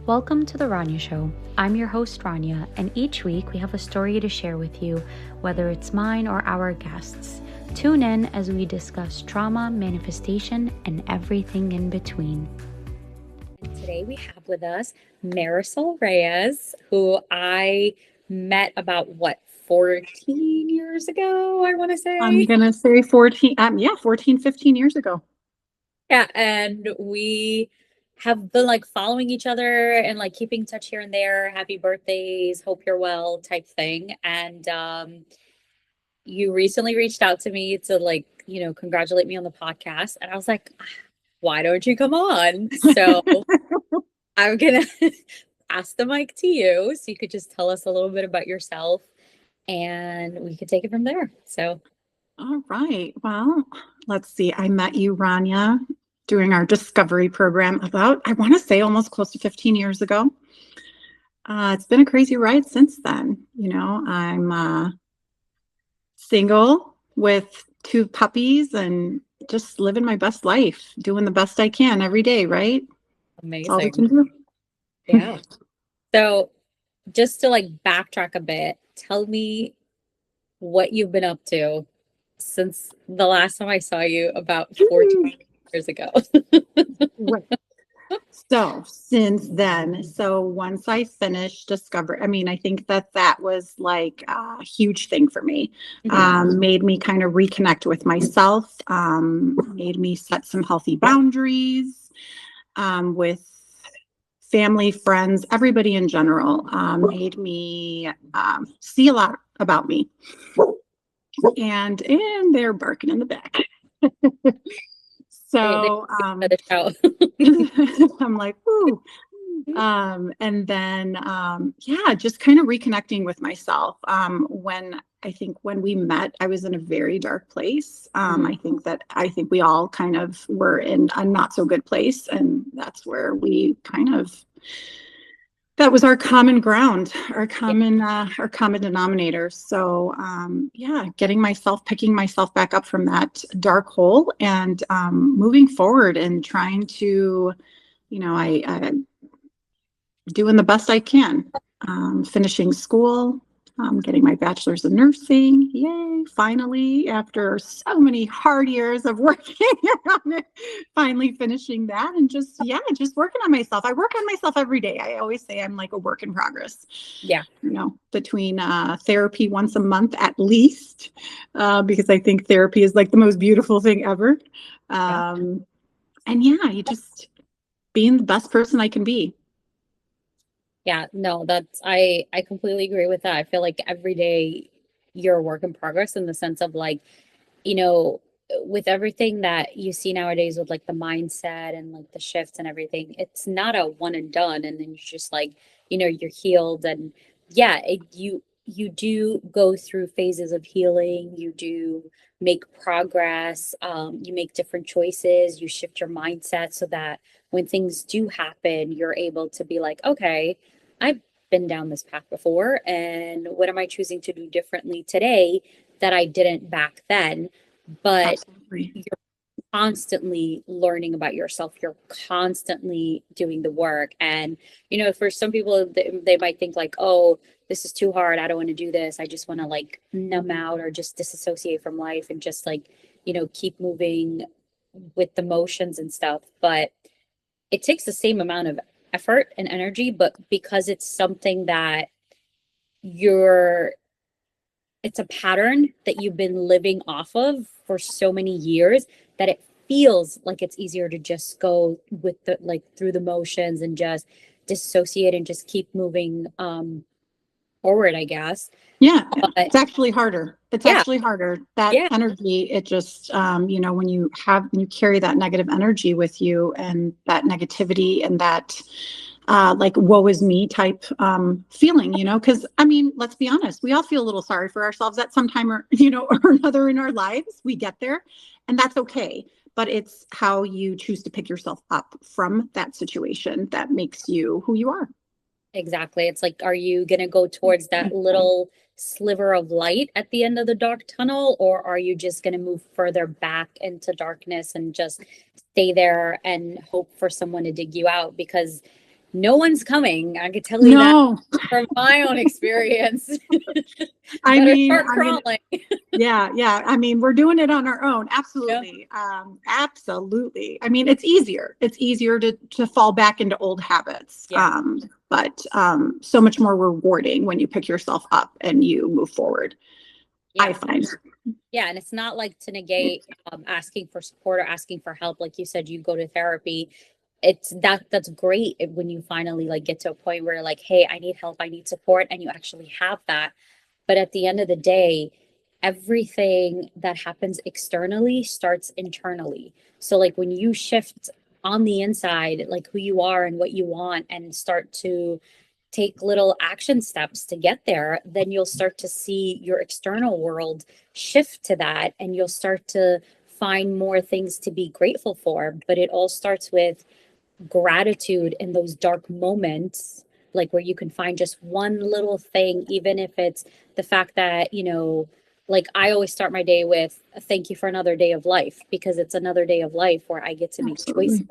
Welcome to The Rania Show. I'm your host, Rania, and each week we have a story to share with you, whether it's mine or our guests. Tune in as we discuss trauma, manifestation, and everything in between. And today we have with us Marisol Reyes, who I met about 14 years ago, I want to say. I'm going to say 14, 14, 15 years ago. Yeah, and we have been like following each other and like keeping in touch here and there. Happy birthdays, hope you're well type thing. And you recently reached out to me to like, congratulate me on the podcast. And I was like, why don't you come on? So I'm gonna pass the mic to you so you could just tell us a little bit about yourself and we could take it from there. So All right. Well, let's see. I met you, Rania, doing our discovery program about, I want to say almost close to 15 years ago. It's been a crazy ride since then. I'm single with 2 puppies and just living my best life, doing the best I can every day, right? That's all we can amazing. do. Yeah. So just to like backtrack a bit, tell me what you've been up to since the last time I saw you about 14 years ago. Right. So since then, once I finished Discover, I think that was like a huge thing for me. Made me kind of reconnect with myself, made me set some healthy boundaries with family, friends, everybody in general, made me see a lot about me. And they're barking in the back. So I'm like, ooh. And then, just kind of reconnecting with myself. When we met, I was in a very dark place. I think we all kind of were in a not so good place. And that's where that was our common ground, our common denominator. So, picking myself back up from that dark hole and moving forward and trying to, I doing the best I can, finishing school, getting my bachelor's in nursing. Yay, finally, after so many hard years of working on it, finally finishing that and just working on myself. I work on myself every day. I always say I'm like a work in progress. Yeah. Between therapy once a month at least, because I think therapy is like the most beautiful thing ever. You just being the best person I can be. Yeah, no, I completely agree with that. I feel like every day you're a work in progress in the sense of like, you know, with everything that you see nowadays with like the mindset and like the shifts and everything, it's not a one and done. And then you're just like, you're healed. And yeah, you do go through phases of healing. You do make progress. You make different choices. You shift your mindset so that when things do happen, you're able to be like, okay, I've been down this path before. And what am I choosing to do differently today that I didn't back then? But Absolutely. you're constantly learning about yourself. You're constantly doing the work. And, for some people, they might think like, oh, this is too hard. I don't want to do this. I just want to like numb out or just disassociate from life and just like, keep moving with the motions and stuff. But it takes the same amount of effort and energy, but because it's something that you're it's a pattern that you've been living off of for so many years that it feels like it's easier to just go with the like through the motions and just dissociate and just keep moving forward, I guess. Yeah, But it's actually harder. It's yeah, actually harder. That yeah, energy, it just, when you carry that negative energy with you and that negativity and that, like, woe is me type feeling, because let's be honest, we all feel a little sorry for ourselves at some time or, or another in our lives. We get there and that's okay. But it's how you choose to pick yourself up from that situation that makes you who you are. exactly. It's like, are you gonna go towards that little sliver of light at the end of the dark tunnel, or are you just gonna move further back into darkness and just stay there and hope for someone to dig you out? Because no one's coming. I could tell you that No, from my own experience. I Better mean, start I mean, crawling. yeah, yeah. I mean, we're doing it on our own. Yeah. Absolutely. Absolutely. I mean, it's easier. It's easier to fall back into old habits. Yeah. But so much more rewarding when you pick yourself up and you move forward, I Yeah. find. Yeah. And it's not like to negate asking for support or asking for help. Like you said, you go to therapy. That's great when you finally like get to a point where like, hey, I need help, I need support, and you actually have that. But at the end of the day, everything that happens externally starts internally. So like when you shift on the inside, like who you are and what you want, and start to take little action steps to get there, then you'll start to see your external world shift to that, and you'll start to find more things to be grateful for. But it all starts with gratitude in those dark moments, like where you can find just one little thing, even if it's the fact that, like I always start my day with a thank you for another day of life, because it's another day of life where I get to make choices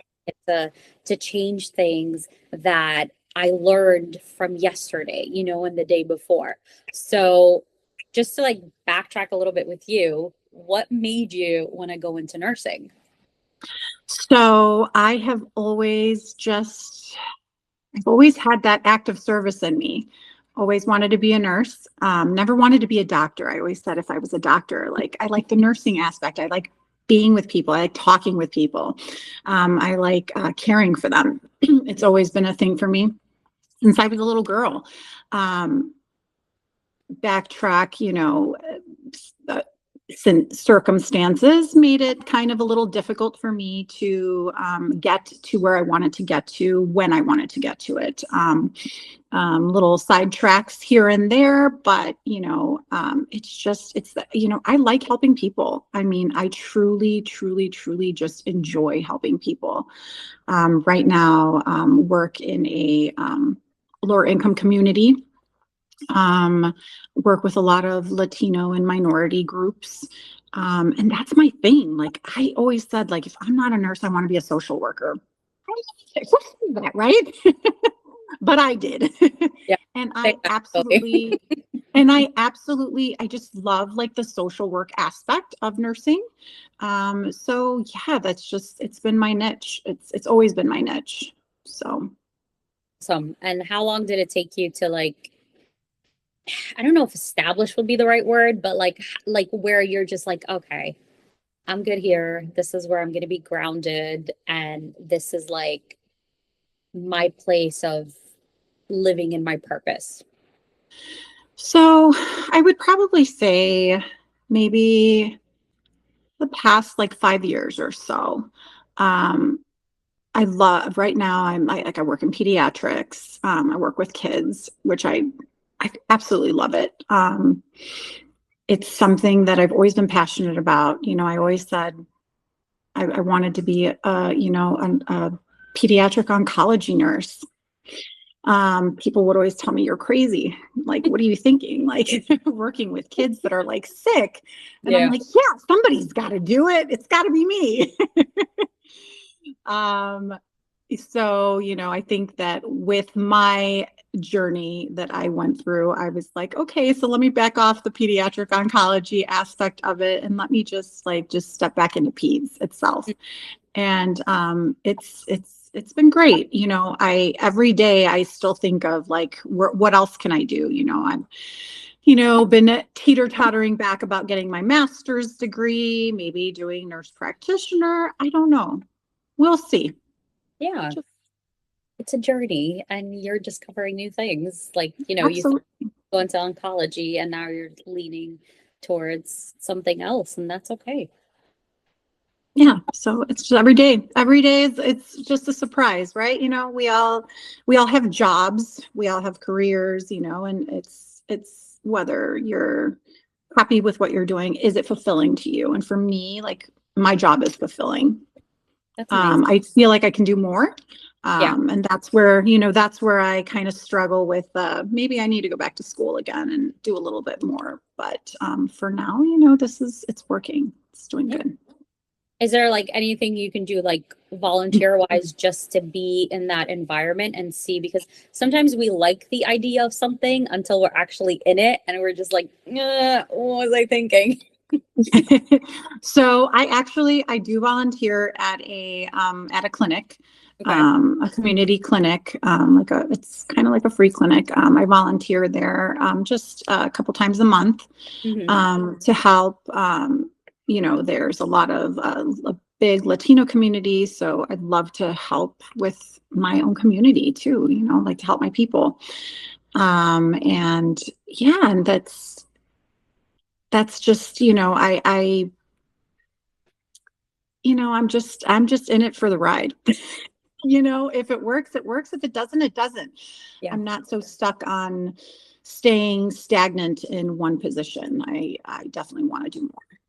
Absolutely. to change things that I learned from yesterday, and the day before. So just to like backtrack a little bit with you, what made you want to go into nursing? So I've always had that active service in me. Always wanted to be a nurse. Never wanted to be a doctor. I always said if I was a doctor, like I like the nursing aspect. I like being with people. I like talking with people. I like caring for them. It's always been a thing for me since I was a little girl. Um, Backtrack, uh, circumstances made it kind of a little difficult for me to get to where I wanted to get to when I wanted to get to it. Little sidetracks here and there, but I like helping people. I mean, I truly, truly, truly just enjoy helping people. Right now, work in a lower income community, um, work with a lot of Latino and minority groups. And that's my thing. Like I always said, like, if I'm not a nurse, I want to be a social worker. What is that, right? But I did. Yeah. And Say that, Chloe. I just love like the social work aspect of nursing. So yeah, it's been my niche. It's always been my niche. So. Awesome. And how long did it take you to like, I don't know if establish would be the right word, but like where you're just like, okay, I'm good here. This is where I'm going to be grounded, and this is like my place of living in my purpose. So I would probably say maybe the past like 5 years or so. Um, I love right now. I work in pediatrics. I work with kids, which I absolutely love it. It's something that I've always been passionate about. I always said I wanted to be a pediatric oncology nurse. People would always tell me you're crazy. Like, what are you thinking? Like working with kids that are like sick. And I'm Yeah. like, yeah, somebody's got to do it. It's got to be me. um, so, I think that with my journey that I went through, I was like, okay, so let me back off the pediatric oncology aspect of it and let me just step back into peds itself. And it's been great. I every day I still think of like what else can I do? I'm been teeter-tottering back about getting my master's degree, maybe doing nurse practitioner. I don't know. We'll see. Yeah. Just It's a journey, and you're discovering new things. Like, you absolutely. go into oncology and now you're leaning towards something else, and that's okay. Yeah. So it's just every day. Every day it's just a surprise, right? We all have jobs, we all have careers, and it's whether you're happy with what you're doing, is it fulfilling to you? And for me, like my job is fulfilling. That's amazing. I feel like I can do more. Yeah. And that's where I kind of struggle with maybe I need to go back to school again and do a little bit more. But for now, it's working. It's doing Yeah. good. Is there like anything you can do like volunteer wise just to be in that environment and see? Because sometimes we like the idea of something until we're actually in it and we're just like, what was I thinking? So I do volunteer at a clinic, Okay. a community clinic, it's kind of like a free clinic. I volunteer there, just a couple times a month, Hmm. to help. There's a big Latino community, so I'd love to help with my own community too, like to help my people. And yeah, and that's just, I'm just in it for the ride. If it works, it works. If it doesn't, it doesn't. Yeah. I'm not so stuck on staying stagnant in one position. I definitely want to do more,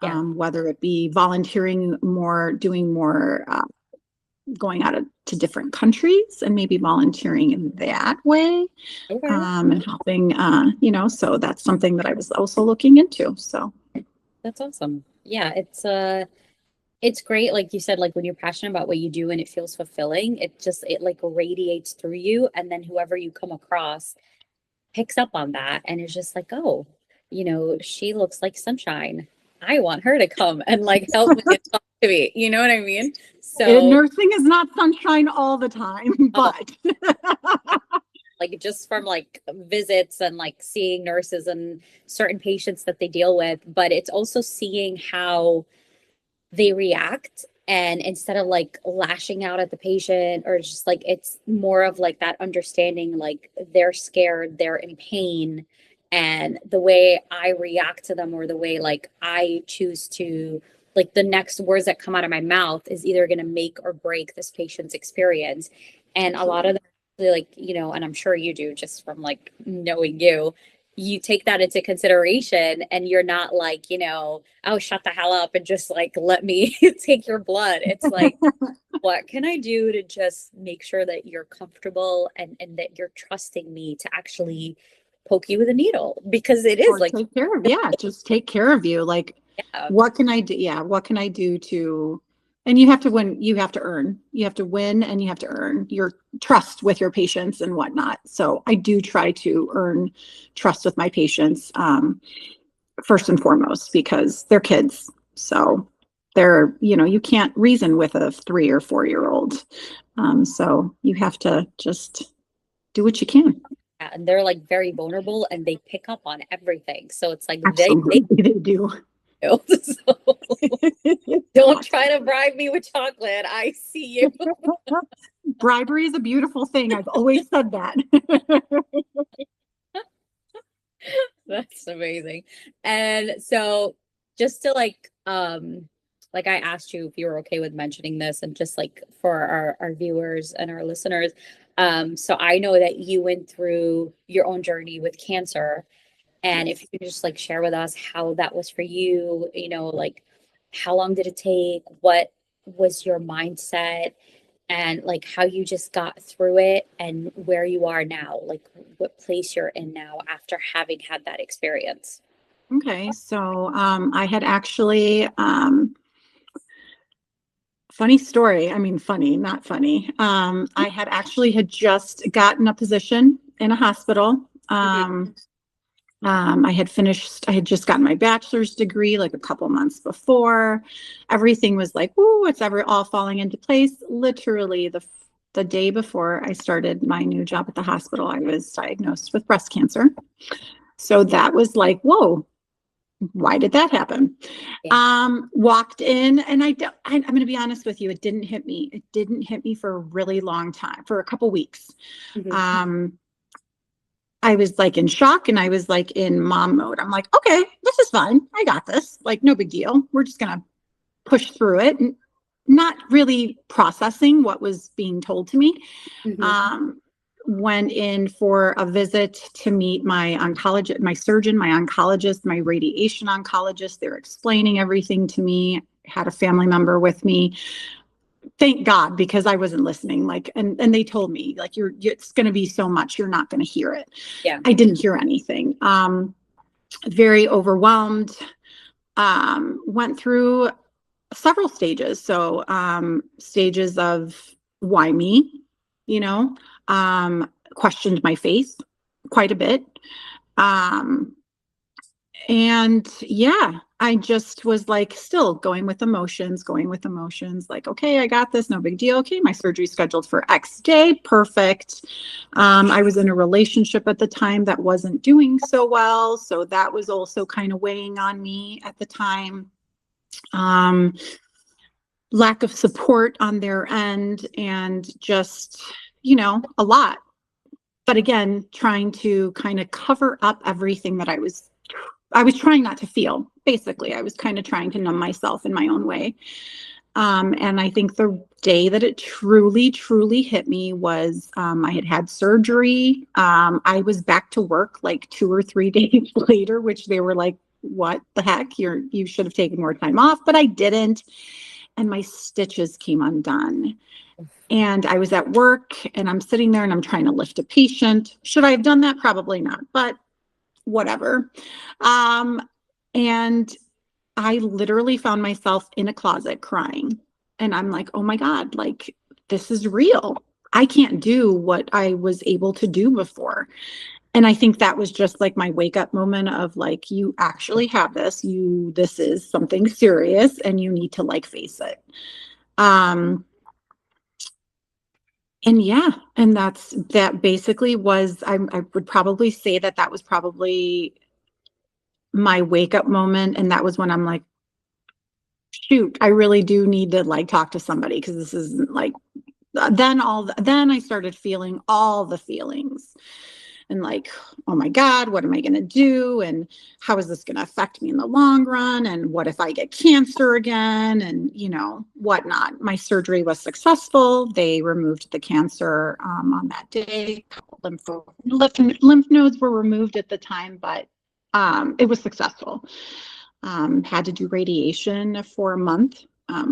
Yeah. whether it be volunteering more, doing more, going to different countries and maybe volunteering in that way, Okay. and helping, so that's something that I was also looking into. So. That's awesome. Yeah, it's great, like you said, like when you're passionate about what you do and it feels fulfilling, it like radiates through you, and then whoever you come across picks up on that and is just like, oh, she looks like sunshine. I want her to come and like help me and talk to me. You know what I mean? So, Nursing is not sunshine all the time, oh, but like just from like visits and like seeing nurses and certain patients that they deal with, but it's also seeing how they react, and instead of like lashing out at the patient, or just like it's more of like that understanding, like they're scared, they're in pain, and the way I react to them, or the way like I choose to, like the next words that come out of my mouth is either going to make or break this patient's experience. And a lot of them, like, and I'm sure you do, just from like knowing you take that into consideration, and you're not like, oh, shut the hell up and just like let me take your blood. It's like, what can I do to just make sure that you're comfortable, and that you're trusting me to actually poke you with a needle, because it is or like, just take care of you. Like, yeah, what can I do? Yeah, what can I do to, and you have to win, you have to earn, you have to win, and you have to earn your trust with your patients and whatnot. So I do try to earn trust with my patients, first and foremost, because they're kids. So you can't reason with a 3 or 4 year old. So you have to just do what you can. and they're like very vulnerable and they pick up on everything. So it's like they Absolutely, they do. know. So don't try to bribe me with chocolate. I see you. Bribery is a beautiful thing. I've always said that. That's amazing. And so, just to like I asked you if you were okay with mentioning this, and just like for our viewers and our listeners, so I know that you went through your own journey with cancer, and if Yes. you could just like share with us how that was for you, like how long did it take? What was your mindset? And like how you just got through it, and where you are now, like what place you're in now after having had that experience. Okay. So I had actually, funny story. I mean, funny, not funny. I had just gotten a position in a hospital. Mhm. I had just gotten my bachelor's degree like a couple months before. Everything was like, woo, it's all falling into place. Literally the day before I started my new job at the hospital, I was diagnosed with breast cancer. So that was like, whoa, why did that happen? Yeah. Walked in, and I'm going to be honest with you, it didn't hit me. It didn't hit me for a really long time, for a couple weeks. Mhm. Um, I was like in shock, and I was like in mom mode. I'm like, okay, this is fine. I got this. Like, no big deal. We're just going to push through it. And not really processing what was being told to me. Mhm. Um, Went in for a visit to meet my oncologist, my surgeon, my oncologist, my radiation oncologist. They're explaining everything to me. Had a family member with me. Thank God, because I wasn't listening. Like, and they told me, like, it's going to be so much, you're not going to hear it. Yeah. I didn't hear anything. Very overwhelmed. Went through several stages. So, stages of why me, you know, questioned my faith quite a bit. Um, and yeah, I just was like still going with emotions, like, okay, I got this, no big deal. Okay, my surgery's scheduled for X day. Perfect. I was in a relationship at the time that wasn't doing so well. So that was also kind of weighing on me at the time. Um, Lack of support on their end, and just, a lot. But again, trying to kind of cover up everything that I was trying not to feel. Basically, I was kind of trying to numb myself in my own way. And I think the day that it truly, truly hit me was, I had had surgery. I was back to work like 2 or 3 days later, which they were like, "What the heck? You should have taken more time off," but I didn't. And my stitches came undone. And I was at work and I'm sitting there and I'm trying to lift a patient. Should I have done that? Probably not, but whatever. Um, and I literally found myself in a closet crying. And I'm like, oh my God, like, this is real. I can't do what I was able to do before. And I think that was just like my wake up moment of like, you actually have this, this is something serious and you need to like face it. Um, and yeah, and that basically was, I would probably say that that was probably my wake up moment. And that was when I'm like, shoot, I really do need to like talk to somebody, because this isn't like, then I started feeling all the feelings and like, oh my God, what am I going to do? And how is this going to affect me in the long run? And what if I get cancer again? And, whatnot. My surgery was successful. They removed the cancer on that day. Lymph nodes were removed at the time, but it was successful. Had to do radiation for a month.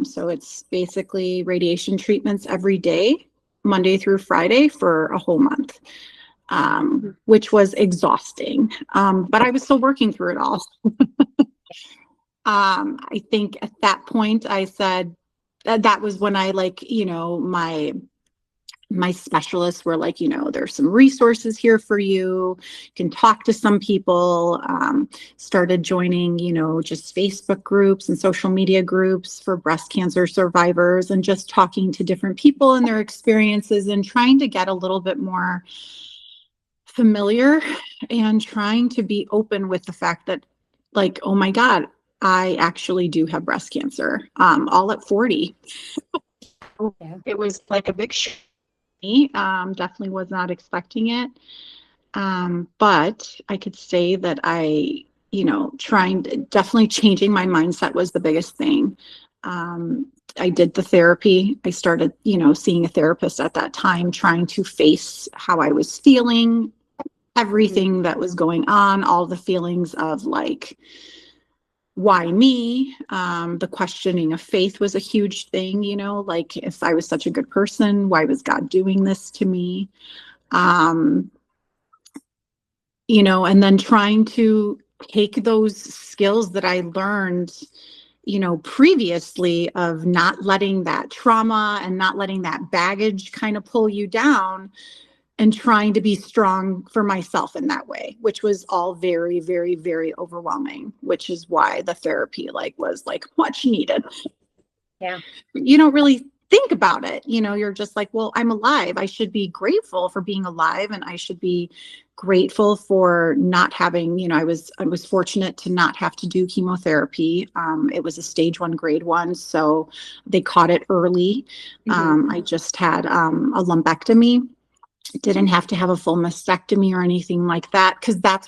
So it's basically radiation treatments every day, Monday through Friday for a whole month, which was exhausting. But I was still working through it all. I think at that point I said that was when I like, my specialists were like, there's some resources here for you. You can talk to some people. Started joining, just Facebook groups and social media groups for breast cancer survivors, and just talking to different people and their experiences and trying to get a little bit more familiar and trying to be open with the fact that, like, oh my God, I actually do have breast cancer, all at 40. Yeah. It was like a big shock. Definitely was not expecting it. But I could say that definitely changing my mindset was the biggest thing. I did the therapy. I started, seeing a therapist at that time, trying to face how I was feeling, everything that was going on, all the feelings of like, why me? The questioning of faith was a huge thing, like, if I was such a good person, why was God doing this to me? And then trying to take those skills that I learned, previously, of not letting that trauma and not letting that baggage kind of pull you down, and trying to be strong for myself in that way, which was all very, very, very overwhelming, which is why the therapy was much needed. Yeah. You don't really think about it. You're just like, well, I'm alive. I should be grateful for being alive. And I should be grateful for not having, I was fortunate to not have to do chemotherapy. It was a stage 1, grade 1. So they caught it early. I just had a lumpectomy. Didn't have to have a full mastectomy or anything like that, because that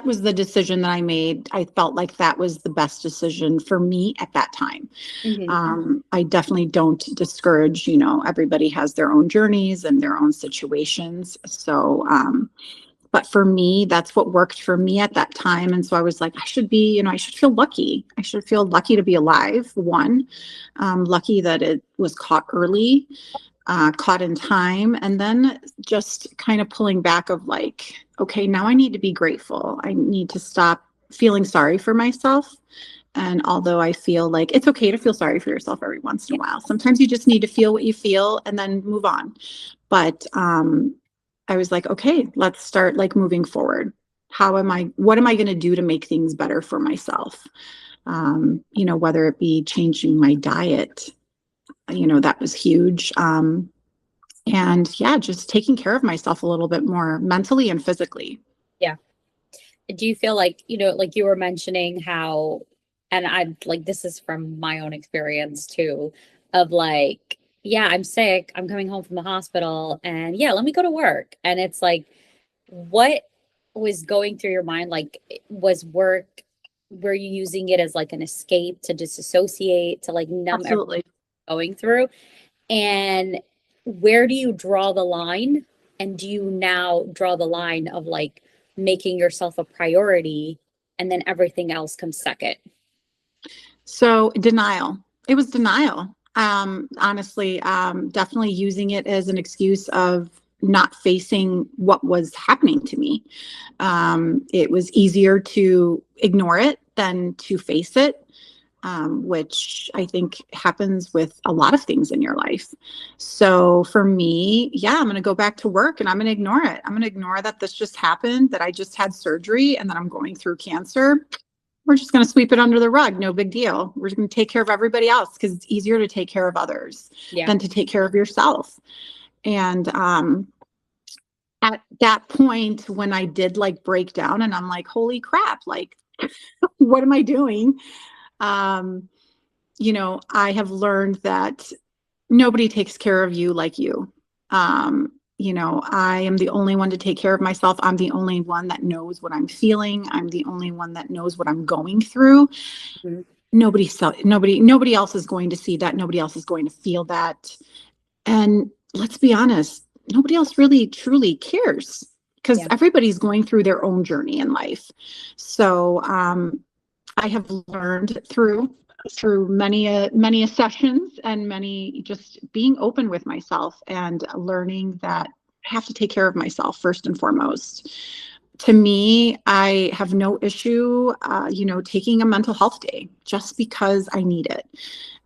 was the decision that I made. I felt like that was the best decision for me at that time. I definitely don't discourage, everybody has their own journeys and their own situations. So, but for me, that's what worked for me at that time. And so I was like, I should feel lucky. I should feel lucky to be alive. One, lucky that it was caught early. Caught in time, and then just kind of pulling back of like, okay, now I need to be grateful. I need to stop feeling sorry for myself, And although I feel like it's okay to feel sorry for yourself every once in a while, sometimes you just need to feel what you feel and then move on. But I was like, okay, let's start like moving forward. What am I going to do to make things better for myself? Whether it be changing my diet, that was huge. And yeah, just taking care of myself a little bit more mentally and physically. Yeah. Do you feel like, like you were mentioning how, and I like this is from my own experience too, of like, yeah, I'm sick, I'm coming home from the hospital, and yeah, let me go to work. And it's like, what was going through your mind? Like, was work, were you using it as like an escape to disassociate, to like numb everything Absolutely. going through? And where do you draw the line? And do you now draw the line of like making yourself a priority and then everything else comes second? So denial. It was denial. Honestly, definitely using it as an excuse of not facing what was happening to me. It was easier to ignore it than to face it, which I think happens with a lot of things in your life. So for me, yeah, I'm going to go back to work and I'm going to ignore it. I'm going to ignore that this just happened, that I just had surgery and that I'm going through cancer. We're just going to sweep it under the rug. No big deal. We're going to take care of everybody else because it's easier to take care of others Yeah. than to take care of yourself. And at that point, when I did like break down and I'm like, holy crap, like, what am I doing? Um, I have learned that nobody takes care of you like you. I am the only one to take care of myself. I'm the only one that knows what I'm feeling. I'm the only one that knows what I'm going through. Mhm. Nobody else is going to see that. Nobody else is going to feel that. And let's be honest, nobody else really truly cares because Yeah. everybody's going through their own journey in life. So I have learned through many sessions and many just being open with myself and learning that I have to take care of myself first and foremost. To me, I have no issue, taking a mental health day just because I need it,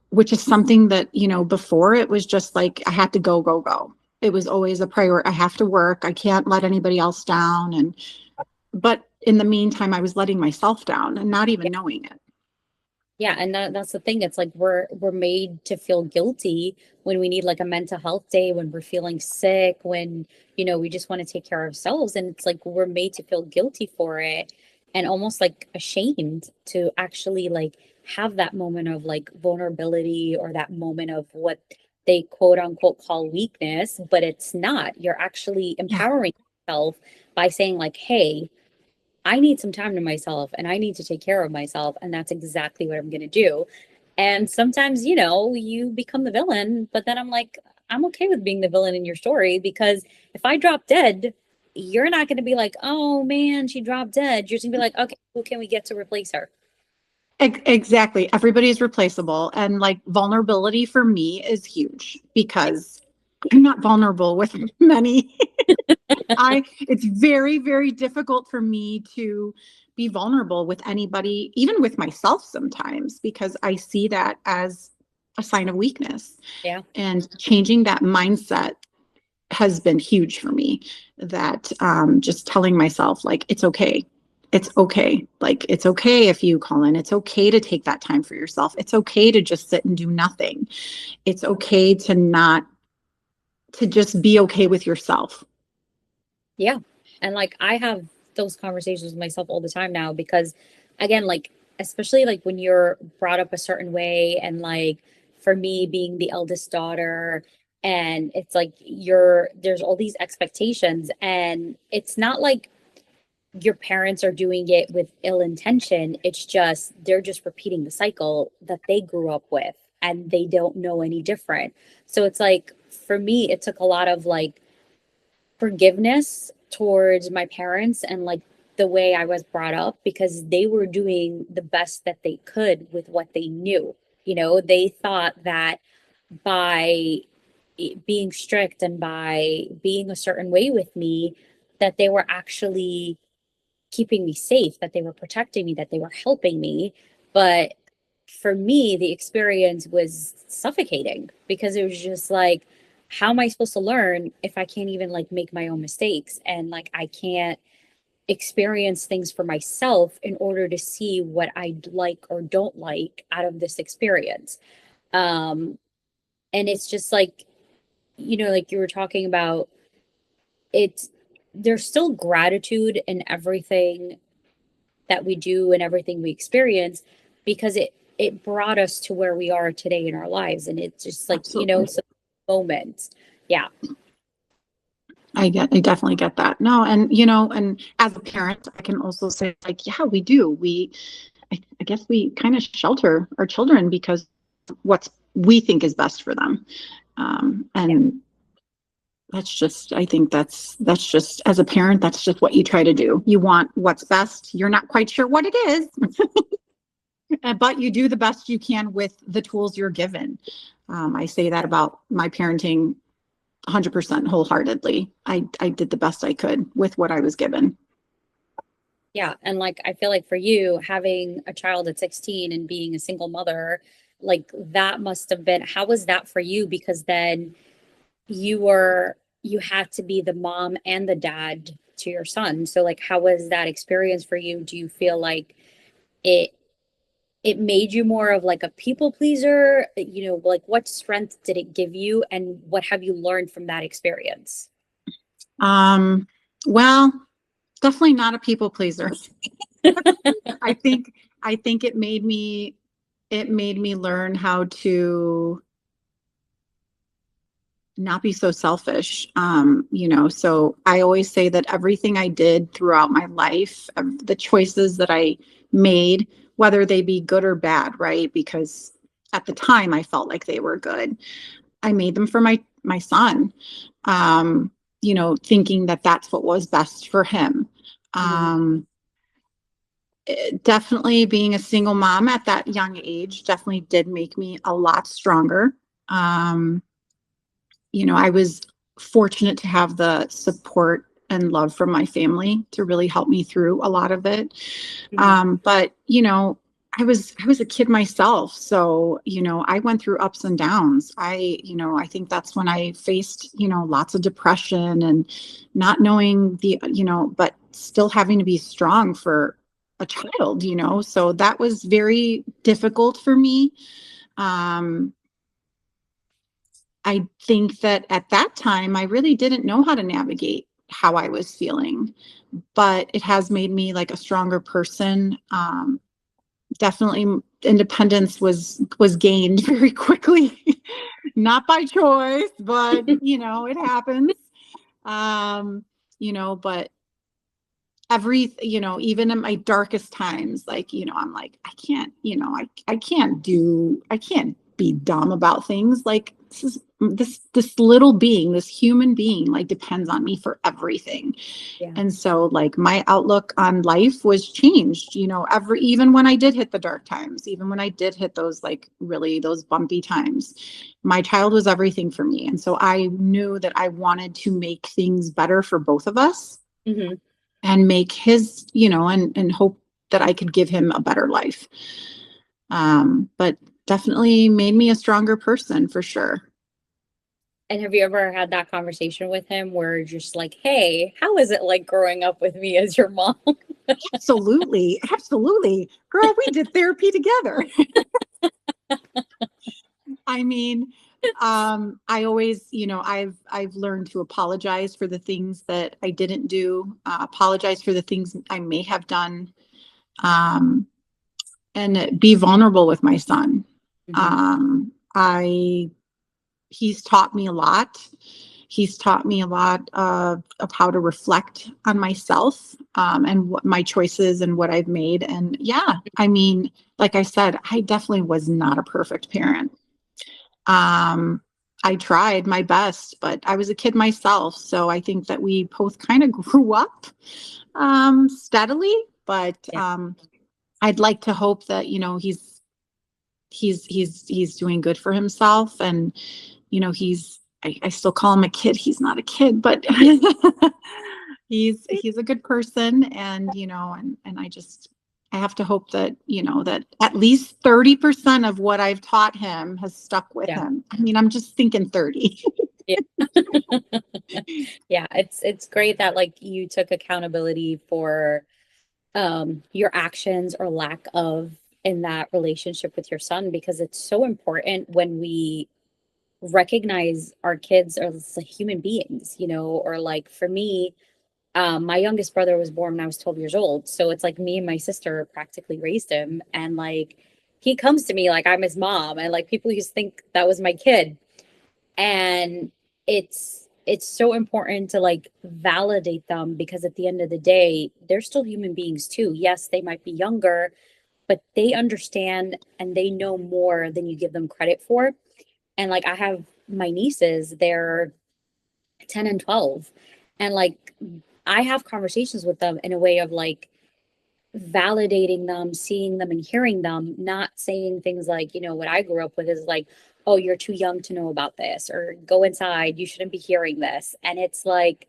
which is something that, before it was just like I had to go, go, go. It was always a priority. I have to work. I can't let anybody else down. But in the meantime, I was letting myself down and not even knowing it. Yeah, and that's the thing. It's like we're made to feel guilty when we need like a mental health day, when we're feeling sick, when we just want to take care of ourselves, and it's like we're made to feel guilty for it and almost like ashamed to actually like have that moment of like vulnerability or that moment of what they quote unquote call weakness, but it's not. You're actually Yeah. empowering yourself by saying like, "Hey, I need some time to myself and I need to take care of myself. And that's exactly what I'm going to do." And sometimes, you become the villain, but then I'm like, I'm okay with being the villain in your story because if I drop dead, you're not going to be like, oh man, she dropped dead. You're just going to be like, okay, who can we get to replace her? Exactly. Everybody's replaceable. And like vulnerability for me is huge because I'm not vulnerable with many. It's very, very difficult for me to be vulnerable with anybody, even with myself sometimes, because I see that as a sign of weakness. Yeah. And changing that mindset has been huge for me. That just telling myself, like, it's okay. It's okay. Like, it's okay if you call in. It's okay to take that time for yourself. It's okay to just sit and do nothing. It's okay to just be okay with yourself. Yeah. And like I have those conversations with myself all the time now because again, like especially like when you're brought up a certain way and like for me being the eldest daughter and it's like there's all these expectations and it's not like your parents are doing it with ill intention. It's just they're just repeating the cycle that they grew up with and they don't know any different. So it's like for me it took a lot of like forgiveness towards my parents and like the way I was brought up because they were doing the best that they could with what they knew. They thought that by being strict and by being a certain way with me, that they were actually keeping me safe, that they were protecting me, that they were helping me. But for me, the experience was suffocating because it was just like, how am I supposed to learn if I can't even like make my own mistakes, and like I can't experience things for myself in order to see what I like or don't like out of this experience. Um, and it's just like, like you were talking about, it's there's still gratitude in everything that we do and everything we experience, because it brought us to where we are today in our lives, and it's just like, Absolutely. some moments. Yeah. I definitely get that. No, and and as a parent, I can also say like, yeah, we do. I guess we kind of shelter our children because what's we think is best for them. Yeah. And that's just, I think that's just, as a parent, that's just what you try to do. You want what's best. You're not quite sure what it is, but you do the best you can with the tools you're given. I say that about my parenting 100% wholeheartedly. I did the best I could with what I was given. Yeah. And like, I feel like for you, having a child at 16 and being a single mother, like that must have been, how was that for you? Because then you had to be the mom and the dad to your son. So like, how was that experience for you? Do you feel like it, it made you more of like a people pleaser? Like what strength did it give you? And what have you learned from that experience? Um, well, definitely not a people pleaser. I think I think it made me learn how to not be so selfish. So I always say that everything I did throughout my life, the choices that I made, whether they be good or bad, right? Because at the time I felt like they were good. I made them for my son. Thinking that that's what was best for him. Mhm. Definitely being a single mom at that young age definitely did make me a lot stronger. Um, I was fortunate to have the support and love from my family to really help me through a lot of it. Mhm. But I was a kid myself, so I went through ups and downs. I think that's when I faced lots of depression and not knowing but still having to be strong for a child. So that was very difficult for me. Um, I think that at that time, I really didn't know how to navigate how I was feeling, but it has made me like a stronger person. Definitely independence was gained very quickly, not by choice, but it happens. Um, but even in my darkest times, like, I'm like, I can't, I can't be dumb about things. Like this little being, this human being, like depends on me for everything. Yeah. And so like my outlook on life was changed, even when I did hit the dark times, even when I did hit those like really those bumpy times, my child was everything for me. And so I knew that I wanted to make things better for both of us Hmm. and make his, and hope that I could give him a better life. But definitely made me a stronger person for sure. And have you ever had that conversation with him where you're just like, hey, how is it like growing up with me as your mom? Absolutely. Absolutely. Girl, we did therapy together. I mean, I always, I've learned to apologize for the things that I didn't do, apologize for the things I may have done, um, and be vulnerable with my son. Hmm. I He's taught me a lot. He's taught me a lot of how to reflect on myself, and what my choices and what I've made. And yeah, I mean, like I said, I definitely was not a perfect parent. Um, I tried my best, but I was a kid myself. So I think that we both kind of grew up steadily. But Yeah. I'd like to hope that, he's doing good for himself. And, I still call him a kid. He's not a kid, but he's a good person. And, and I just, I have to hope that, that at least 30% of what I've taught him has stuck with Yeah. him. I mean, I'm just thinking 30. Yeah. Yeah, it's great that like you took accountability for your actions or lack of in that relationship with your son, because it's so important when we recognize our kids as like human beings, or like for me, my youngest brother was born when I was 12 years old. So it's like me and my sister practically raised him. And like he comes to me like I'm his mom. And like people used to think that was my kid. And it's so important to like validate them, because at the end of the day, they're still human beings too. Yes, they might be younger, but they understand and they know more than you give them credit for. And like I have my nieces, they're 10 and 12. And like I have conversations with them in a way of like validating them, seeing them and hearing them, not saying things like, what I grew up with is like, oh, you're too young to know about this, or go inside, you shouldn't be hearing this. And it's like,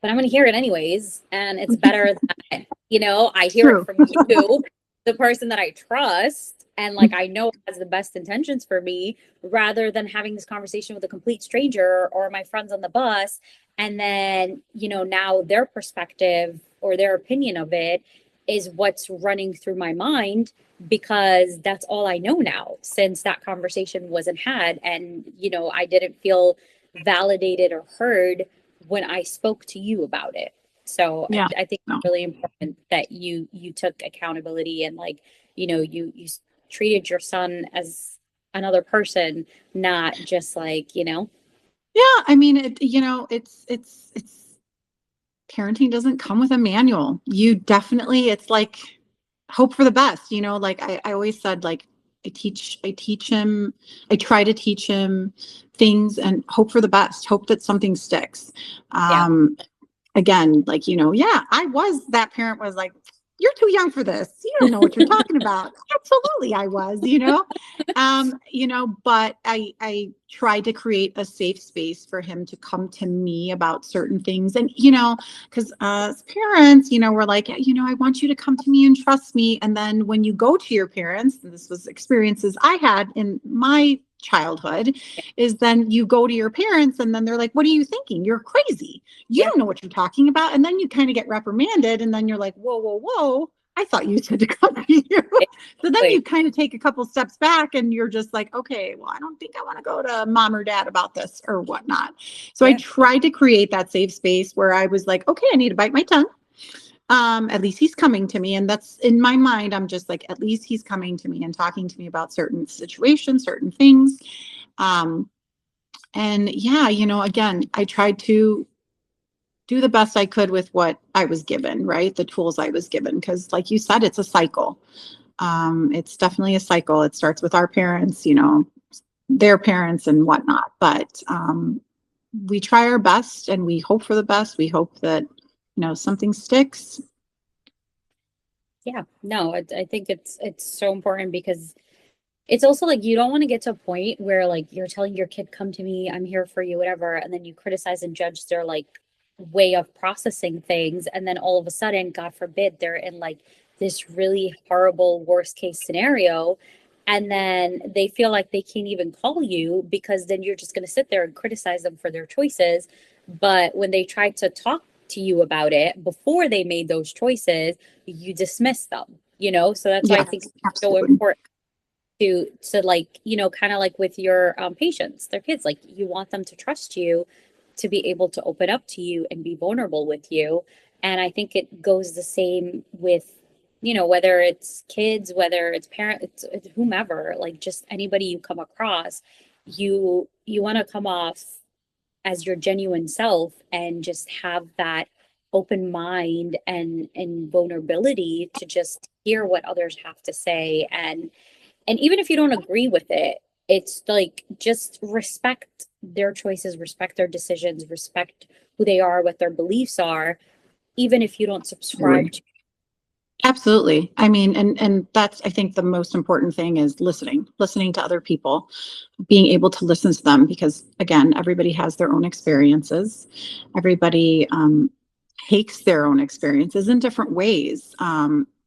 but I'm going to hear it anyways. And it's better that, I hear it True. from you, the person that I trust. And like, I know it has the best intentions for me, rather than having this conversation with a complete stranger or my friends on the bus. And then, now their perspective or their opinion of it is what's running through my mind, because that's all I know now since that conversation wasn't had. And, I didn't feel validated or heard when I spoke to you about it. So Yeah. I think No. it's really important that you took accountability, and like, you treated your son as another person, not just like, Yeah. I mean, it's parenting doesn't come with a manual. You definitely, it's like hope for the best, like I always said, like I try to teach him things and hope for the best, hope that something sticks. yeah, Again, like, yeah, that parent was like, you're too young for this. You don't know what you're talking about. Absolutely. I was, but I tried to create a safe space for him to come to me about certain things. And, because as parents, we're like, I want you to come to me and trust me. And then when you go to your parents, and this was experiences I had in my childhood, is then you go to your parents and then they're like, what are you thinking? You're crazy. You yeah, don't know what you're talking about. And then you kind of get reprimanded. And then you're like, whoa, whoa, whoa. I thought you said to come to you. So then you exactly. kind of take a couple steps back and you're just like, okay, well, I don't think I want to go to mom or dad about this or whatnot. So I Yeah, tried to create that safe space where I was like, okay, I need to bite my tongue. At least he's coming to me. And that's in my mind. I'm just like, at least he's coming to me and talking to me about certain situations, certain things. Um, and yeah, again, I tried to do the best I could with what I was given, right? The tools I was given. Because, like you said, it's a cycle. It's definitely a cycle. It starts with our parents, their parents and whatnot. But we try our best and we hope for the best. We hope that, something sticks. yeah. No, I think it's so important, because it's also like you don't want to get to a point where like you're telling your kid, come to me, I'm here for you, whatever, and then you criticize and judge their like way of processing things, and then all of a sudden, God forbid, they're in like this really horrible worst case scenario, and then they feel like they can't even call you, because then you're just going to sit there and criticize them for their choices. But when they try to talk to you about it before they made those choices, you dismiss them, so that's why I Yes, think it's so absolutely. important to like, kind of like with your patients, their kids, like you want them to trust you, to be able to open up to you and be vulnerable with you. And I think it goes the same with, whether it's kids, whether it's parents, it's whomever, like just anybody you come across, you want to come off as your genuine self and just have that open mind and vulnerability to just hear what others have to say. And even if you don't agree with it, it's like just respect their choices, respect their decisions, respect who they are, what their beliefs are, even if you don't subscribe to. Absolutely. I mean, and that's, I think, the most important thing is listening to other people, being able to listen to them, because again, everybody has their own experiences. Everybody takes their own experiences in different ways.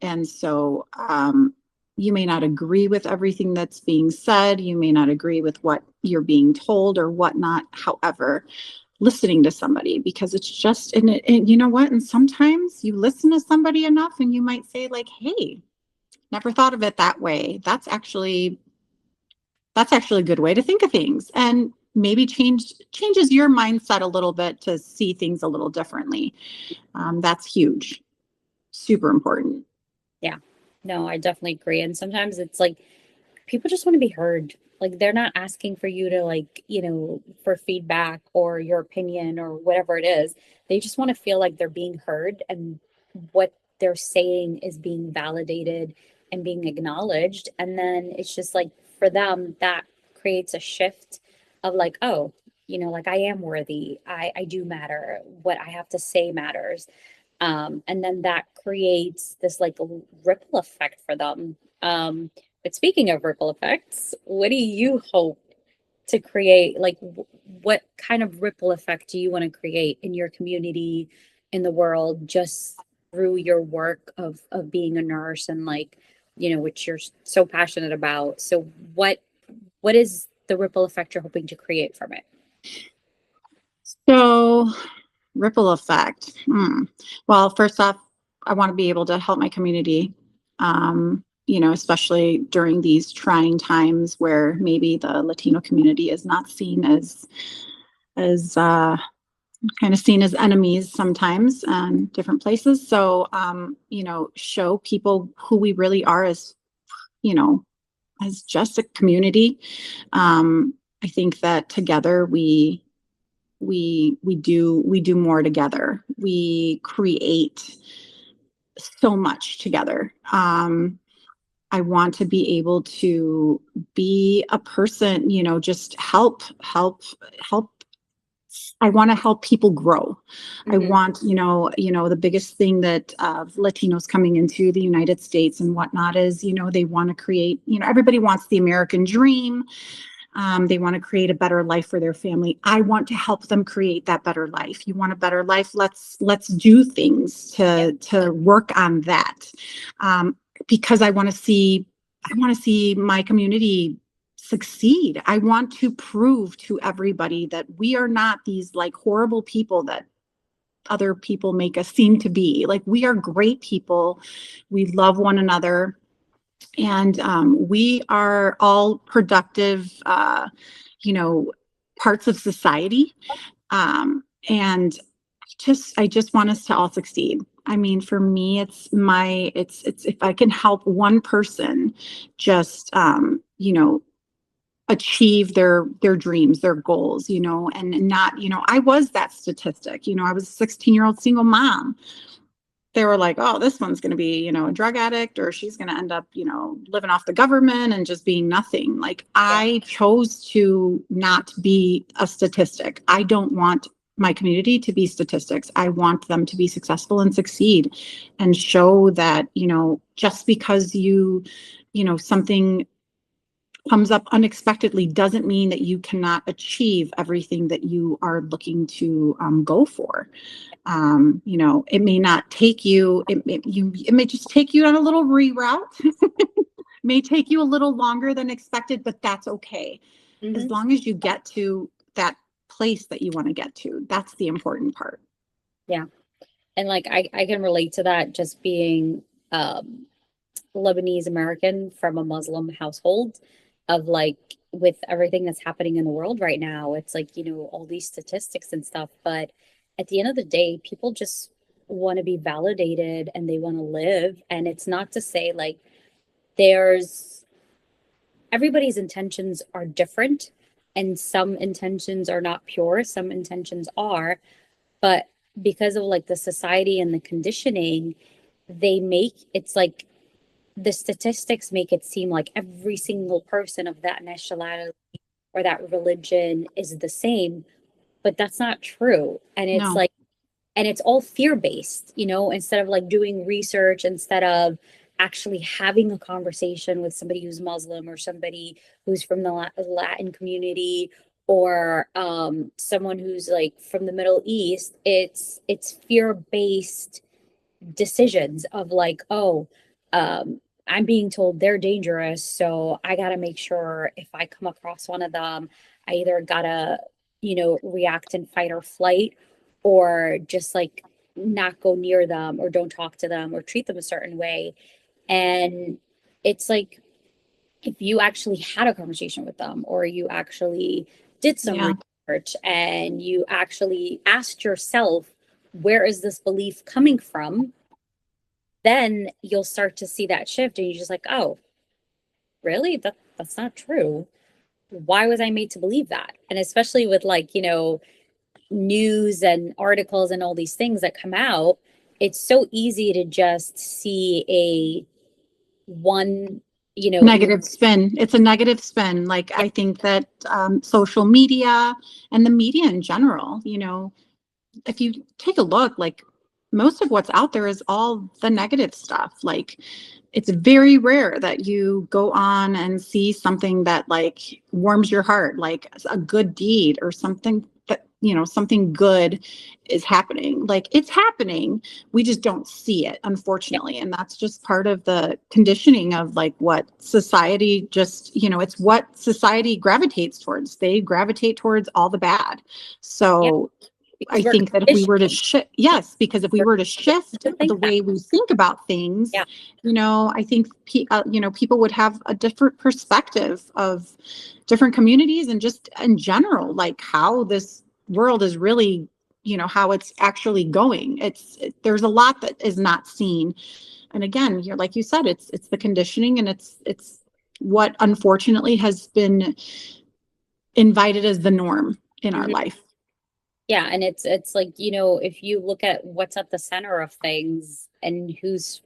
And so you may not agree with everything that's being said. You may not agree with what you're being told or whatnot. However, listening to somebody, because it's just, and you know what? And sometimes you listen to somebody enough and you might say like, hey, never thought of it that way. That's actually a good way to think of things, and maybe changes your mindset a little bit to see things a little differently. That's huge, super important. Yeah. No, I definitely agree. And sometimes it's like people just want to be heard. Like they're not asking for you to like, for feedback or your opinion or whatever it is. They just want to feel like they're being heard and what they're saying is being validated and being acknowledged. And then it's just like for them that creates a shift of like, oh, like I am worthy. I do matter. What I have to say matters. And then that creates this like ripple effect for them. But speaking of ripple effects, what do you hope to create? Like, what kind of ripple effect do you want to create in your community, in the world, just through your work of being a nurse and like, which you're so passionate about? So, what is the ripple effect you're hoping to create from it? So, ripple effect. Well, first off, I want to be able to help my community, especially during these trying times where maybe the Latino community is not seen as kind of seen as enemies sometimes in different places. So, show people who we really are you know, as just a community. I think that together we do more together. We create so much together. I want to be able to be a person, just help. I want to help people grow. I Hmm. want, the biggest thing that Latinos coming into the United States and whatnot is, they want to create, everybody wants the American dream. They want to create a better life for their family. I want to help them create that better life. You want a better life? Let's do things Yeah. to work on that. Um, because I want to see my community succeed. I want to prove to everybody that we are not these like horrible people that other people make us seem to be. Like we are great people. We love one another, and we are all productive, you know, parts of society. And I just want us to all succeed. I mean, for me, it's if I can help one person just, achieve their dreams, their goals, and not, I was that statistic. I was a 16-year-old single mom. They were like, oh, this one's going to be, a drug addict, or she's going to end up, living off the government and just being nothing. Like, Yeah. I chose to not be a statistic. I don't want my community to be statistics. I want them to be successful and succeed and show that, just because something comes up unexpectedly doesn't mean that you cannot achieve everything that you are looking to go for. It may not take you, it may just take you on a little reroute. May take you a little longer than expected, but that's okay. As Hmm. long as you get to that place that you want to get to, that's the important part. Yeah. And like I can relate to that just being um Lebanese American from a Muslim household of like with everything that's happening in the world right now, it's like, all these statistics and stuff. But at the end of the day, people just want to be validated and they want to live. And it's not to say like there's everybody's intentions are different and some intentions are not pure, some intentions are, but because of like the society and the conditioning, they make it's like the statistics make it seem like every single person of that nationality or that religion is the same, but that's not true. And it's No, like, and it's all fear based, instead of like doing research, instead of actually having a conversation with somebody who's Muslim or somebody who's from the Latin community or someone who's like from the Middle East, it's fear based decisions of like, oh, I'm being told they're dangerous, so I got to make sure if I come across one of them, I either gotta, react in fight or flight, or just like not go near them or don't talk to them or treat them a certain way. And it's like, if you actually had a conversation with them, or you actually did some Yeah. research and you actually asked yourself, where is this belief coming from? Then you'll start to see that shift and you're just like, oh, really? That's not true. Why was I made to believe that? And especially with like, news and articles and all these things that come out, it's so easy to just see a one, either. Negative spin. It's a negative spin. Like, I think that social media and the media in general, if you take a look, like most of what's out there is all the negative stuff. Like, it's very rare that you go on and see something that like warms your heart, like a good deed or something that, something good is happening. Like, it's happening. We just don't see it, unfortunately. And that's just part of the conditioning of like what society just, it's what society gravitates towards. They gravitate towards all the bad. Yeah, So I because we're think that if we were to conditioned. shift, yes, because if we We're were to conditioned shift to the think that. way we think about things, Yeah. I think, people would have a different perspective of different communities and just in general, like how this world is really, how it's actually going. There's a lot that is not seen. And again, you're like you said, it's the conditioning and it's what unfortunately has been invited as the norm in our Mhm. life. Yeah, and it's like, if you look at what's at the center of things and who's,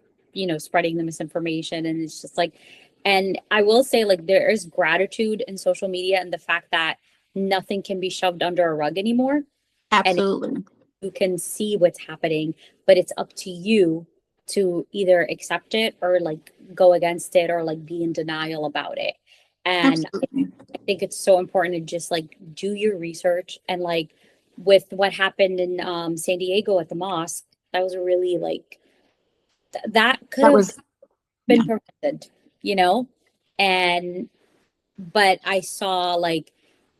spreading the misinformation, and it's just like, and I will say, like, there is gratitude in social media and the fact that nothing can be shoved under a rug anymore, and Absolutely. you can see what's happening, but it's up to you to either accept it or like go against it or like be in denial about it. And Absolutely. I think it's so important to just like do your research, and like with what happened in San Diego at the mosque, that was really like that could That have was, been yeah, prevented, you know? And but I saw like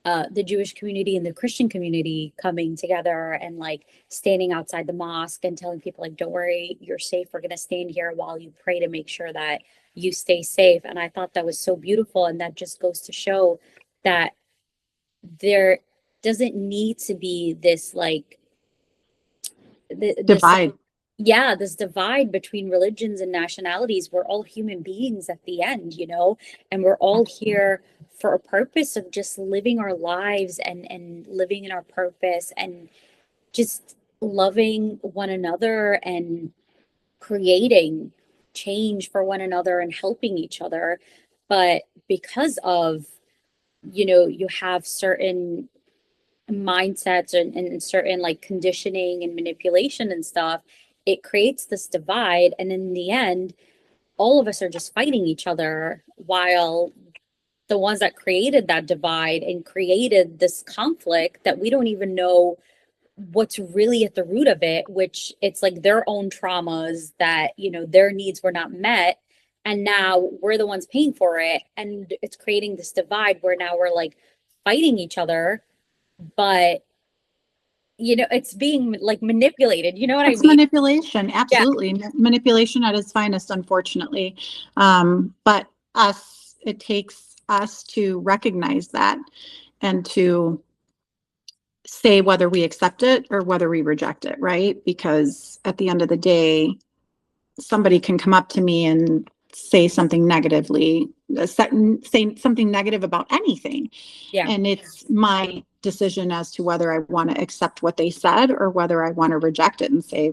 the Jewish community and the Christian community coming together and like standing outside the mosque and telling people like, don't worry, you're safe. We're gonna stand here while you pray to make sure that you stay safe. And I thought that was so beautiful. And that just goes to show that there doesn't need to be this like this divide. yeah, this divide between religions and nationalities. We're all human beings at the end, and we're all here for a purpose of just living our lives and living in our purpose and just loving one another and creating change for one another and helping each other. But because of, you have certain mindsets and certain like conditioning and manipulation and stuff, it creates this divide. And in the end, all of us are just fighting each other, while the ones that created that divide and created this conflict that we don't even know what's really at the root of it, which it's like their own traumas that, their needs were not met. And now we're the ones paying for it. And it's creating this divide where now we're like fighting each other, but it's being like manipulated. You know what I It's mean? manipulation. Yeah. Absolutely. Manipulation at its finest, unfortunately. But it takes us to recognize that and to say whether we accept it or whether we reject it, right? Because at the end of the day, somebody can come up to me and say something negatively, say something negative about anything. Yeah. And it's my decision as to whether I want to accept what they said or whether I want to reject it and say,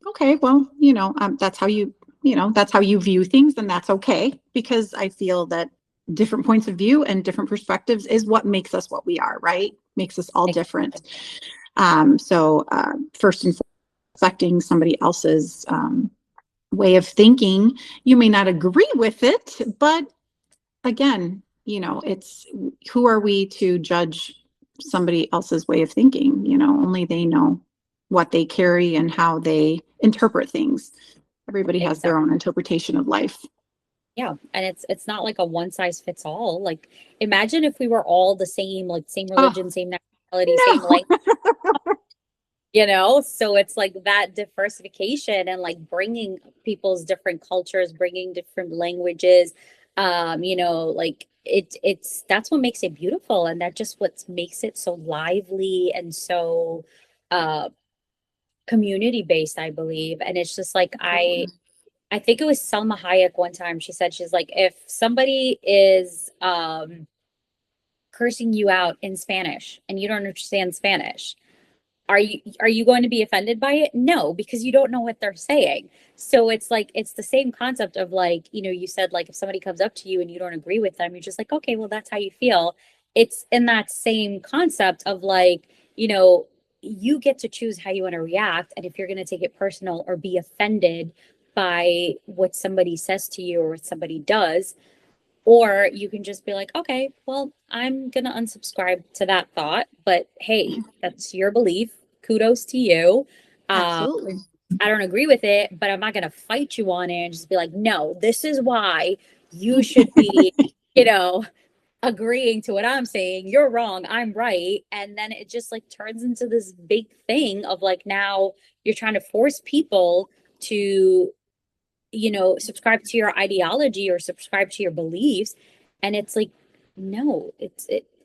okay, well, that's how that's how you view things, and that's okay. Because I feel that different points of view and different perspectives is what makes us what we are, right? Makes us all different. So first and foremost, affecting somebody else's way of thinking, you may not agree with it, but again, it's who are we to judge somebody else's way of thinking? Only they know what they carry and how they interpret things. Everybody has their Exactly. own interpretation of life. Yeah. And it's not like a one size fits all. Like imagine if we were all the same, like same Oh, religion, same nationality, same no. language, So it's like that diversification and like bringing people's different cultures, bringing different languages, like it's that's what makes it beautiful, and that just what makes it so lively and so uh community based, I believe. And it's just like I think it was Selma Hayek one time. She said she's like, if somebody is cursing you out in Spanish and you don't understand Spanish, are you going to be offended by it? No, because you don't know what they're saying. So it's like it's the same concept of like, you said like if somebody comes up to you and you don't agree with them, you're just like, okay, well that's how you feel. It's in that same concept of like, you get to choose how you want to react. And if you're going to take it personal or be offended by what somebody says to you or what somebody does, or you can just be like, okay, well, I'm going to unsubscribe to that thought, but hey, that's your belief. Kudos to you. Um, Absolutely. I don't agree with it, but I'm not going to fight you on it and just be like, no, this is why you should be, you know, agreeing to what I'm saying. You're wrong. I'm right. And then it just like turns into this big thing of like now you're trying to force people to subscribe to your ideology or subscribe to your beliefs. And it's like, no,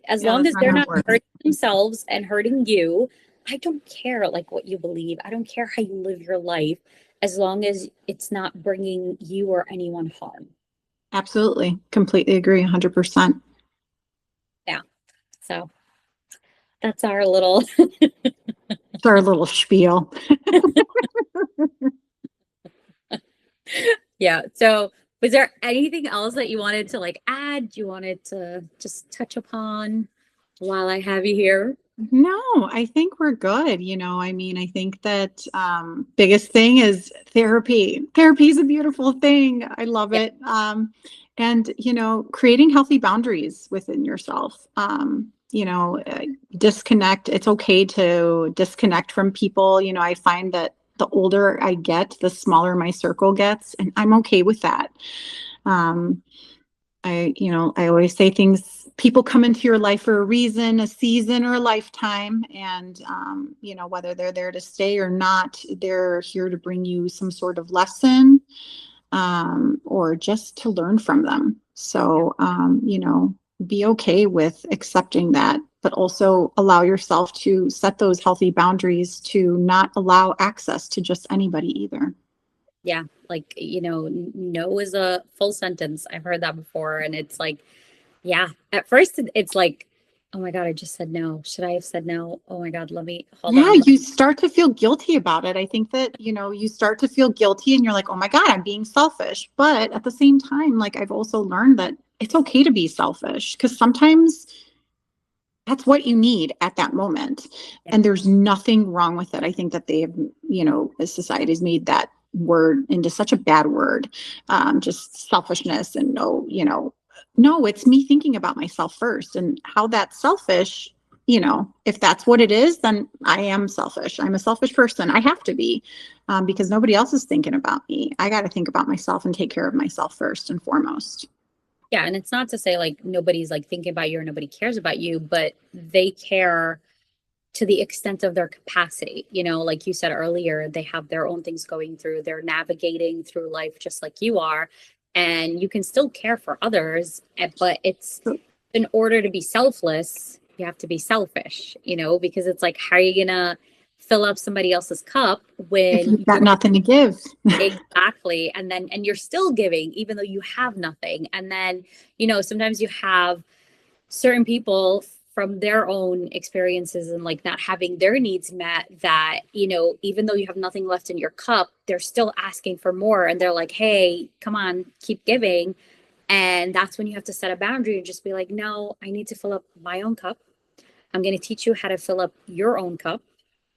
as Yeah, long that's as not they're how it not works. hurting themselves and hurting you, I don't care like what you believe. I don't care how you live your life as long as it's not bringing you or anyone harm. Absolutely. Completely agree 100%. Yeah. So that's our little, It's our little spiel. yeah. So was there anything else that you wanted to like add? You wanted to just touch upon while I have you here? No, I think we're good. I mean, I think that biggest thing is therapy. Therapy is a beautiful thing. I love Yeah. it. And, creating healthy boundaries within yourself. Disconnect. It's okay to disconnect from people. I find that the older I get, the smaller my circle gets, and I'm okay with that. Um, I always say things, people come into your life for a reason, a season, or a lifetime. And, whether they're there to stay or not, they're here to bring you some sort of lesson, or just to learn from them. Yeah. So, be okay with accepting that, but also allow yourself to set those healthy boundaries to not allow access to just anybody either. Yeah, like, no is a full sentence. I've heard that before. And it's like, yeah, at first it's like, oh my God, I just said no. Should I have said no? Oh my God, let me hold Yeah, on. you start to feel guilty about it. I think that, you start to feel guilty and you're like, oh my God, I'm being selfish. But at the same time, like I've also learned that it's okay to be selfish because sometimes that's what you need at that moment. Yeah, And there's nothing wrong with it. I think that they have, as society has made that word into such a bad word, just selfishness and no, it's me thinking about myself first and how that's selfish. If that's what it is, then I am selfish. I'm a selfish person. I have to be, because nobody else is thinking about me. I got to think about myself and take care of myself first and foremost. yeah. And it's not to say like nobody's like thinking about you or nobody cares about you, but they care to the extent of their capacity. Like you said earlier, they have their own things going through, they're navigating through life just like you are. And you can still care for others, but it's in order to be selfless, you have to be selfish, because it's like, how are you gonna fill up somebody else's cup If when you've got you don't nothing to give. exactly? And you're still giving even though you have nothing. And then, sometimes you have certain people from their own experiences and like not having their needs met that even though you have nothing left in your cup, they're still asking for more, and they're like, hey, come on, keep giving. And that's when you have to set a boundary and just be like, no, I need to fill up my own cup. I'm going to teach you how to fill up your own cup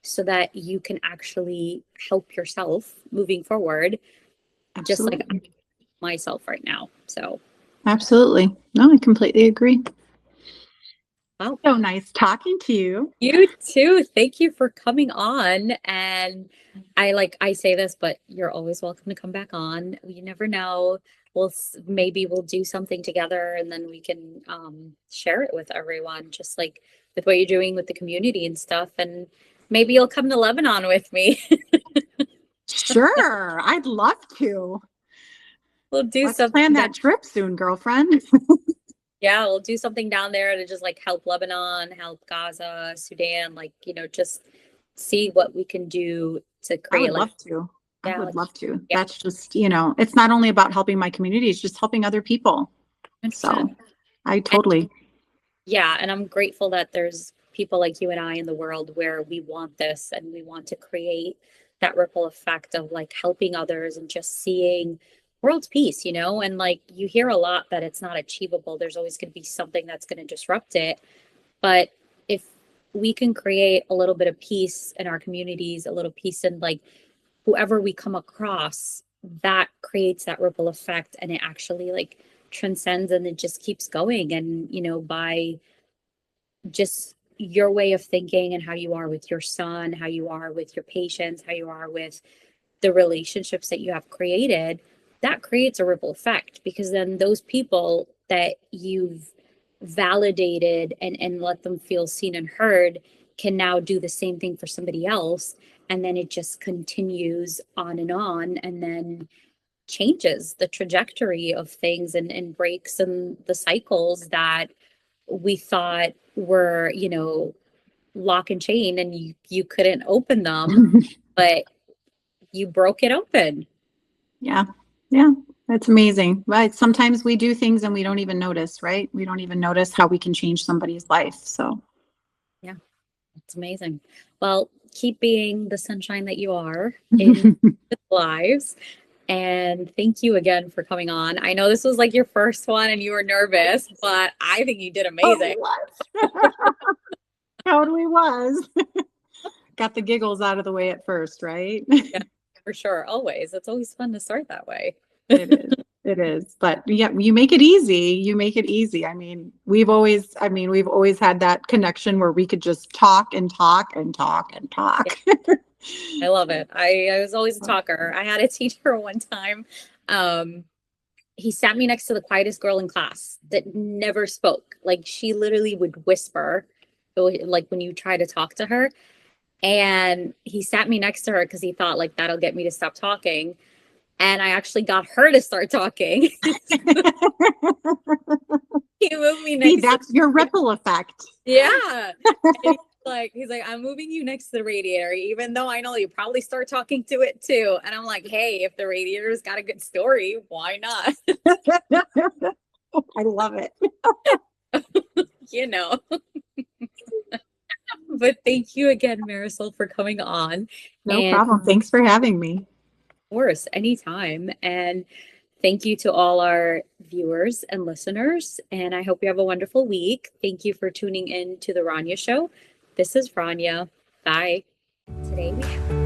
so that you can actually help yourself moving forward, just like Absolutely. myself right now. So Absolutely. No, I completely agree. Wow. So nice talking to you. You too. Thank you for coming on. And I say this, but you're always welcome to come back on. You never know. Maybe we'll do something together and then we can share it with everyone, just like with what you're doing with the community and stuff. And maybe you'll come to Lebanon with me. Sure, I'd love to. We'll do Let's plan something down. that trip soon, girlfriend. Yeah, we'll do something down there to just like help Lebanon, help Gaza, Sudan, like, just see what we can do to I would create like, love to. I yeah, would like, love to. yeah, That's just, it's not only about helping my community, it's just helping other people. 100%. So I totally, Yeah, and I'm grateful that there's people like you and I in the world where we want this and we want to create that ripple effect of like helping others and just seeing world peace, and like you hear a lot that it's not achievable. There's always going to be something that's going to disrupt it. But if we can create a little bit of peace in our communities, a little peace in like whoever we come across, that creates that ripple effect and it actually like transcends and it just keeps going. And, by just your way of thinking and how you are with your son, how you are with your patients, how you are with the relationships that you have created, that creates a ripple effect because then those people that you've validated and let them feel seen and heard can now do the same thing for somebody else. And then it just continues on and then changes the trajectory of things and breaks and the cycles that we thought were, lock and chain and you couldn't open them, but you broke it open. yeah, yeah, that's amazing. Right. Sometimes we do things and we don't even notice, right? We don't even notice how we can change somebody's life. So, Yeah, it's amazing. Well, keep being the sunshine that you are in lives. And thank you again for coming on. I know this was like your first one and you were nervous, but I think you did totally amazing. was. Totally was. Got the giggles out of the way at first, right? Yeah, for sure. Always. It's always fun to start that way. It is. It is. But yeah, you make it easy. You make it easy. We've always had that connection where we could just talk and talk and talk and Yeah, talk. I love it. I was always a talker. I had a teacher one time. Um, he sat me next to the quietest girl in class that never spoke. Like she literally would whisper, like when you try to talk to her. And he sat me next to her because he thought like that'll get me to stop talking. And I actually got her to start talking. He moved me See, next to, that's your ripple effect. yeah. And he's like, I'm moving you next to the radiator, even though I know you probably start talking to it too. And I'm like, hey, if the radiator's got a good story, why not? I love it. you know. But thank you again, Marisol, for coming on. No And problem. Thanks for having me. of course, anytime. And thank you to all our viewers and listeners. And I hope you have a wonderful week. Thank you for tuning in to the Rania Show. This is Rania. Bye. Today we have